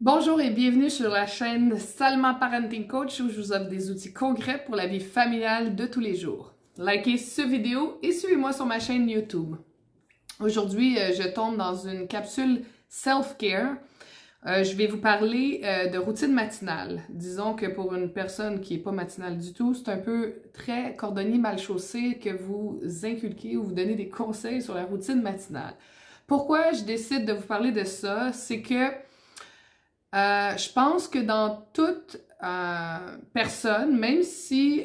Bonjour et bienvenue sur la chaîne Salma Parenting Coach où je vous offre des outils concrets pour la vie familiale de tous les jours. Likez cette vidéo et suivez-moi sur ma chaîne YouTube. Aujourd'hui, je tombe dans une capsule self-care. Je vais vous parler de routine matinale. Disons que pour une personne qui n'est pas matinale du tout, c'est un peu très cordonnier mal chaussé que vous inculquez ou vous donnez des conseils sur la routine matinale. Pourquoi je décide de vous parler de ça? C'est que je pense que dans toute personne, même si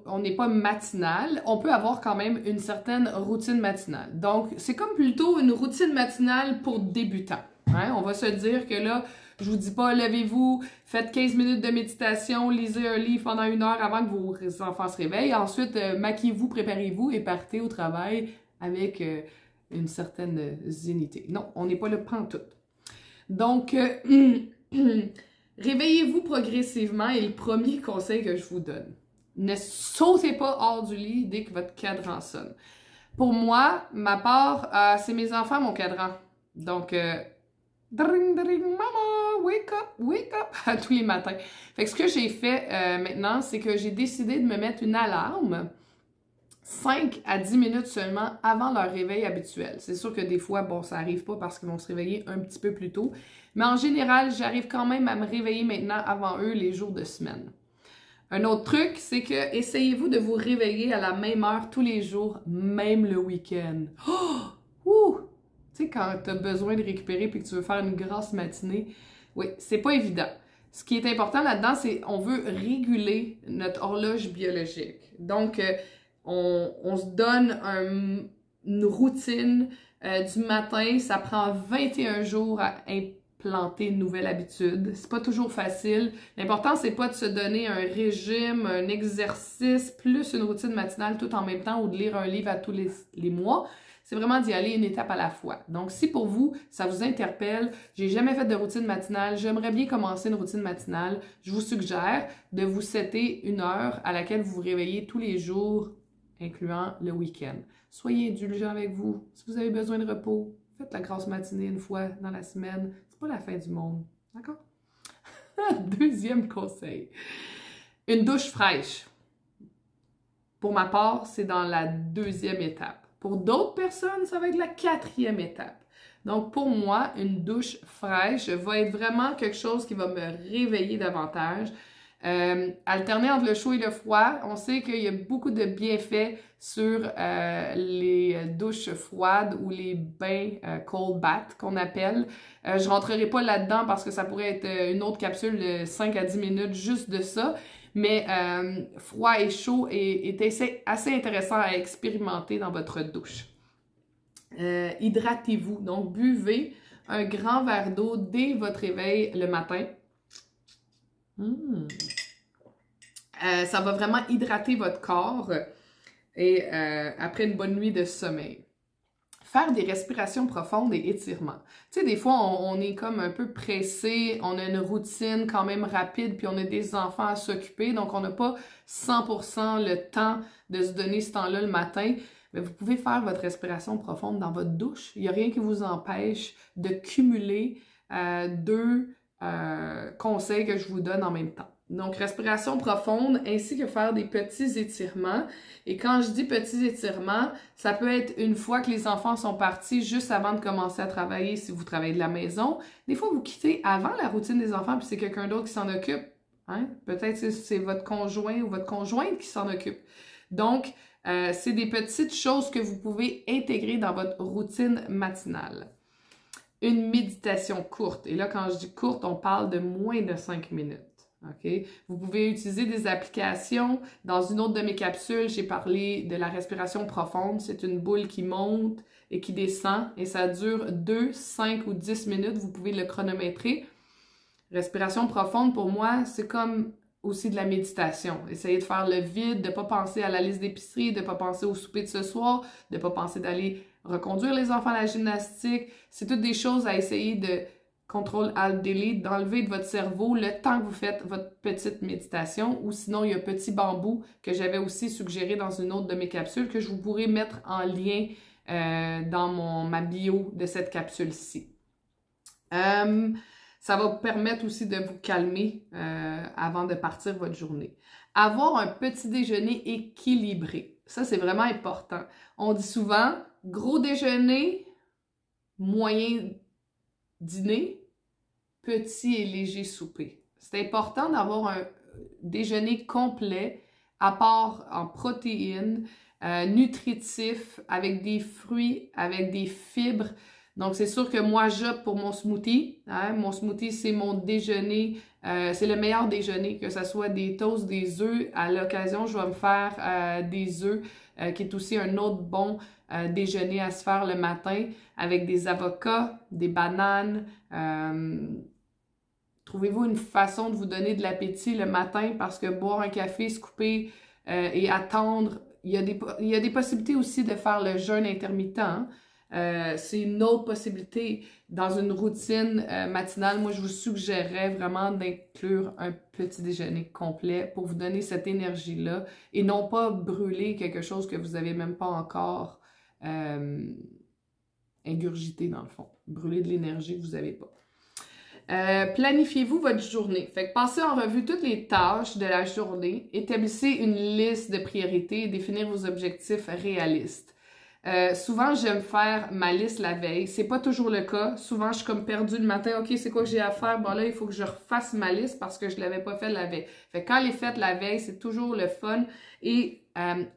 on n'est pas matinal, on peut avoir quand même une certaine routine matinale. Donc, c'est comme plutôt une routine matinale pour débutants. Hein? On va se dire que là, je vous dis pas, levez-vous, faites 15 minutes de méditation, lisez un livre pendant 1 heure avant que vos enfants se réveillent. Ensuite, maquillez-vous, préparez-vous et partez au travail avec une certaine zénité. Non, on n'est pas là pantoute. Donc, réveillez-vous progressivement et le premier conseil que je vous donne, ne sautez pas hors du lit dès que votre cadran sonne. Pour moi, ma part, c'est mes enfants mon cadran. Donc, dring, dring, mama, wake up, tous les matins. Fait que ce que j'ai fait maintenant, c'est que j'ai décidé de me mettre une alarme 5 à 10 minutes seulement avant leur réveil habituel. C'est sûr que des fois, bon, ça n'arrive pas parce qu'ils vont se réveiller un petit peu plus tôt. Mais en général, j'arrive quand même à me réveiller maintenant avant eux les jours de semaine. Un autre truc, c'est que essayez-vous de vous réveiller à la même heure tous les jours, même le week-end. Oh! Ouh! Tu sais, quand tu as besoin de récupérer et que tu veux faire une grosse matinée, oui, c'est pas évident. Ce qui est important là-dedans, c'est qu'on veut réguler notre horloge biologique. Donc, on se donne une routine du matin. Ça prend 21 jours à implanter une nouvelle habitude. C'est pas toujours facile. L'important, c'est pas de se donner un régime, un exercice, plus une routine matinale tout en même temps ou de lire un livre à tous les mois. C'est vraiment d'y aller une étape à la fois. Donc, si pour vous, ça vous interpelle, j'ai jamais fait de routine matinale, j'aimerais bien commencer une routine matinale, je vous suggère de vous setter une heure à laquelle vous vous réveillez tous les jours, incluant le week-end. Soyez indulgents avec vous. Si vous avez besoin de repos, faites la grasse matinée une fois dans la semaine. C'est pas la fin du monde. D'accord? Deuxième conseil. Une douche fraîche. Pour ma part, c'est dans la 2e étape. Pour d'autres personnes, ça va être la 4e étape. Donc, pour moi, une douche fraîche va être vraiment quelque chose qui va me réveiller davantage. Alterner entre le chaud et le froid, on sait qu'il y a beaucoup de bienfaits sur les douches froides ou les bains cold bath qu'on appelle. Je rentrerai pas là-dedans parce que ça pourrait être une autre capsule de 5 à 10 minutes juste de ça. Mais froid et chaud est assez intéressant à expérimenter dans votre douche. Hydratez-vous, donc buvez un grand verre d'eau dès votre réveil le matin. Ça va vraiment hydrater votre corps et après une bonne nuit de sommeil. Faire des respirations profondes et étirements. Tu sais, des fois, on est comme un peu pressé, on a une routine quand même rapide, puis on a des enfants à s'occuper, donc on n'a pas 100% le temps de se donner ce temps-là le matin. Mais vous pouvez faire votre respiration profonde dans votre douche. Il n'y a rien qui vous empêche de cumuler 2 conseils que je vous donne en même temps. Donc, respiration profonde ainsi que faire des petits étirements. Et quand je dis petits étirements, ça peut être une fois que les enfants sont partis, juste avant de commencer à travailler si vous travaillez de la maison. Des fois, vous quittez avant la routine des enfants puis c'est quelqu'un d'autre qui s'en occupe. Hein? Peut-être que c'est votre conjoint ou votre conjointe qui s'en occupe. Donc, c'est des petites choses que vous pouvez intégrer dans votre routine matinale. Une méditation courte. Et là, quand je dis courte, on parle de moins de 5 minutes. Okay? Vous pouvez utiliser des applications. Dans une autre de mes capsules, j'ai parlé de la respiration profonde. C'est une boule qui monte et qui descend et ça dure 2, 5 ou 10 minutes. Vous pouvez le chronométrer. Respiration profonde, pour moi, c'est comme aussi de la méditation. Essayez de faire le vide, de ne pas penser à la liste d'épicerie, de ne pas penser au souper de ce soir, de ne pas penser d'aller reconduire les enfants à la gymnastique. C'est toutes des choses à essayer de Ctrl-Alt-Delete, d'enlever de votre cerveau le temps que vous faites votre petite méditation. Ou sinon, il y a Petit Bambou que j'avais aussi suggéré dans une autre de mes capsules que je vous pourrai mettre en lien dans ma bio de cette capsule-ci. Ça va vous permettre aussi de vous calmer avant de partir votre journée. Avoir un petit déjeuner équilibré. Ça, c'est vraiment important. On dit souvent gros déjeuner, moyen dîner, petit et léger souper. C'est important d'avoir un déjeuner complet, apport en protéines, nutritif, avec des fruits, avec des fibres. Donc, c'est sûr que moi, j'opte pour mon smoothie. Hein? Mon smoothie, c'est mon déjeuner. C'est le meilleur déjeuner, que ce soit des toasts, des œufs. À l'occasion, je vais me faire des œufs, qui est aussi un autre bon déjeuner à se faire le matin, avec des avocats, des bananes. Trouvez-vous une façon de vous donner de l'appétit le matin, parce que boire un café, se couper et attendre, il y a des possibilités aussi de faire le jeûne intermittent. Hein? C'est une autre possibilité dans une routine matinale. Moi, je vous suggérerais vraiment d'inclure un petit déjeuner complet pour vous donner cette énergie-là et non pas brûler quelque chose que vous n'avez même pas encore ingurgité dans le fond. Brûler de l'énergie que vous n'avez pas. Planifiez-vous votre journée. Fait que passez en revue toutes les tâches de la journée, établissez une liste de priorités et définir vos objectifs réalistes. Souvent, j'aime faire ma liste la veille. C'est pas toujours le cas. Souvent, je suis comme perdue le matin. OK, c'est quoi que j'ai à faire? Bon, là, il faut que je refasse ma liste parce que je l'avais pas faite la veille. Fait que quand elle est faite la veille, c'est toujours le fun. Et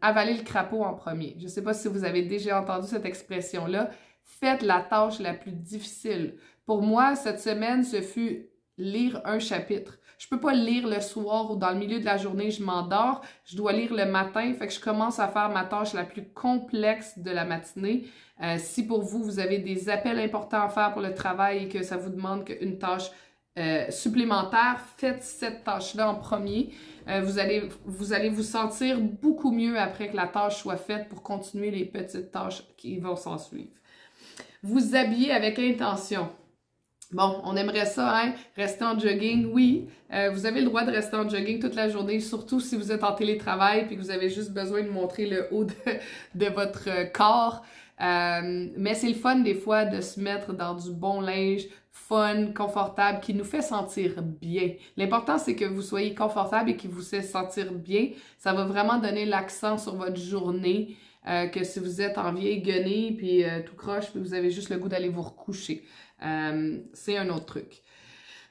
avaler le crapaud en premier. Je sais pas si vous avez déjà entendu cette expression-là. Faites la tâche la plus difficile. Pour moi, cette semaine, ce fut lire un chapitre. Je peux pas lire le soir ou dans le milieu de la journée, je m'endors. Je dois lire le matin, fait que je commence à faire ma tâche la plus complexe de la matinée. Si pour vous, vous avez des appels importants à faire pour le travail et que ça vous demande une tâche supplémentaire, faites cette tâche-là en premier. Vous allez vous sentir beaucoup mieux après que la tâche soit faite pour continuer les petites tâches qui vont s'en suivre. Vous habiller avec intention. Bon, on aimerait ça, hein? Rester en jogging, oui. Vous avez le droit de rester en jogging toute la journée, surtout si vous êtes en télétravail et que vous avez juste besoin de montrer le haut de votre corps. Mais c'est le fun des fois de se mettre dans du bon linge, fun, confortable, qui nous fait sentir bien. L'important, c'est que vous soyez confortable et qui vous fait sentir bien. Ça va vraiment donner l'accent sur votre journée. Que si vous êtes en vieille guenille, puis tout croche, puis vous avez juste le goût d'aller vous recoucher. C'est un autre truc.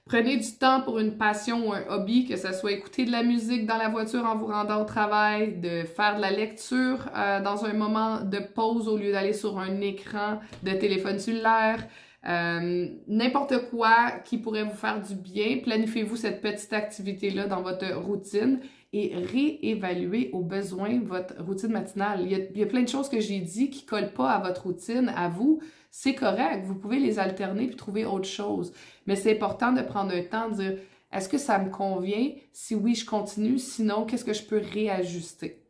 Prenez du temps pour une passion ou un hobby, que ce soit écouter de la musique dans la voiture en vous rendant au travail, de faire de la lecture dans un moment de pause au lieu d'aller sur un écran de téléphone cellulaire. N'importe quoi qui pourrait vous faire du bien. Planifiez-vous cette petite activité-là dans votre routine et réévaluez au besoin votre routine matinale. Il y a plein de choses que j'ai dit qui ne collent pas à votre routine, à vous. C'est correct, vous pouvez les alterner puis trouver autre chose. Mais c'est important de prendre un temps de dire, est-ce que ça me convient? Si oui, je continue. Sinon, qu'est-ce que je peux réajuster?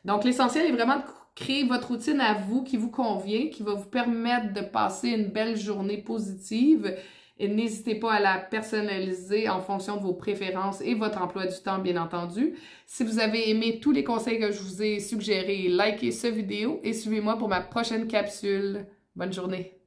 Donc, l'essentiel est vraiment de créer votre routine à vous, qui vous convient, qui va vous permettre de passer une belle journée positive. Et n'hésitez pas à la personnaliser en fonction de vos préférences et votre emploi du temps, bien entendu. Si vous avez aimé tous les conseils que je vous ai suggérés, likez cette vidéo et suivez-moi pour ma prochaine capsule. Bonne journée!